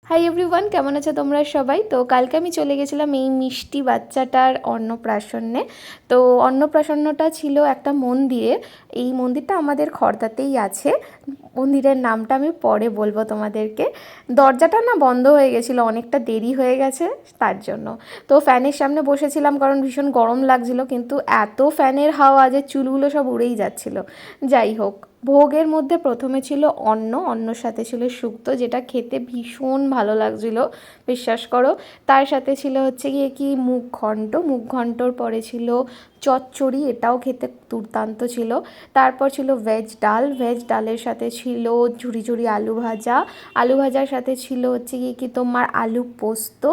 Hi everyone, কেমন আছো তোমরা সবাই? তো কালকে আমি চলে গেছিলাম এই মিষ্টি বাচ্চাটার অন্নপ্রাশনে। তো অন্নপ্রাশনটা ছিল একটা মন্দিরে। এই মন্দিরটা আমাদের খড়দাতেই আছে। মন্দিরের নামটা আমি পরে বলবো তোমাদেরকে। দরজাটা না বন্ধ হয়ে গেছিলো, অনেকটা দেরি হয়ে গেছে তার জন্য। তো ফ্যানের সামনে বসেছিলাম কারণ ভীষণ গরম লাগছিল, কিন্তু এত ফ্যানের হাওয়া যে চুলগুলো সব উড়েই যাচ্ছিলো। যাই হোক, ভোগের মধ্যে প্রথমে ছিল অন্নর সাথে ছিল শুক্তো, যেটা খেতে ভীষণ ভালো লাগছিল, বিশ্বাস করো। তার সাথে ছিল হচ্ছে গিয়ে কি মুখ ঘন্টর পরে ছিল চচ্চড়ি, এটাও খেতে দুর্দান্ত ছিল। তারপর ছিল ভেজ ডালের সাথে ছিল ঝুরি ঝুরি আলু ভাজার সাথে ছিল হচ্ছে গিয়ে কি তোমার আলু পোস্ত।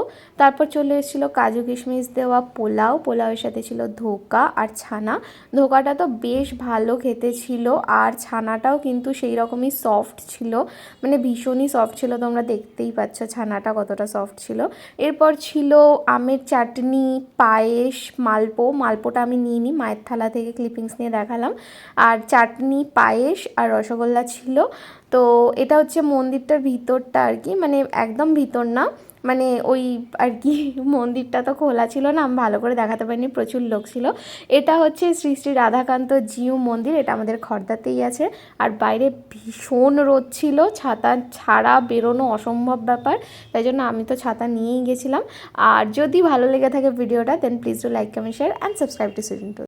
তারপর চলে এসেছিলো কাজু কিশমিশ দেওয়া পোলাওয়ের সাথে ছিল ধোকা আর ছানা। ধোকাটা তো বেশ ভালো খেতে ছিল, আর ছানাটাও কিন্তু সেই রকমই সফট ছিল, মানে ভীষণই সফট ছিল। তোমরা দেখতেই পাচ্ছ ছানাটা কতটা সফট ছিল। এরপর ছিল আমের চাটনি, পায়েস, মালপোটা আমি নিইনি, মায়ের থালা থেকে ক্লিপিংস নিয়ে দেখালাম। আর চাটনি, পায়েস আর রসগোল্লা ছিল। তো এটা হচ্ছে মন্দিরটার ভিতরটা আর কি, মানে একদম ভিতর না, মানে ওই আর কি। মন্দিরটা তো খোলা ছিল না, আমি ভালো করে দেখাতে পারিনি, প্রচুর লোক ছিল। এটা হচ্ছে শ্রী শ্রী রাধাকান্ত জিউ মন্দির, এটা আমাদের খড়দাতেই আছে। আর বাইরে ভীষণ রোদ ছিল, ছাতা ছাড়া বেরোনো অসম্ভব ব্যাপার, তাই জন্য আমি তো ছাতা নিয়েই গেছিলাম। আর যদি ভালো লেগে থাকে ভিডিওটা, then please do like, comment, share and subscribe to season 2।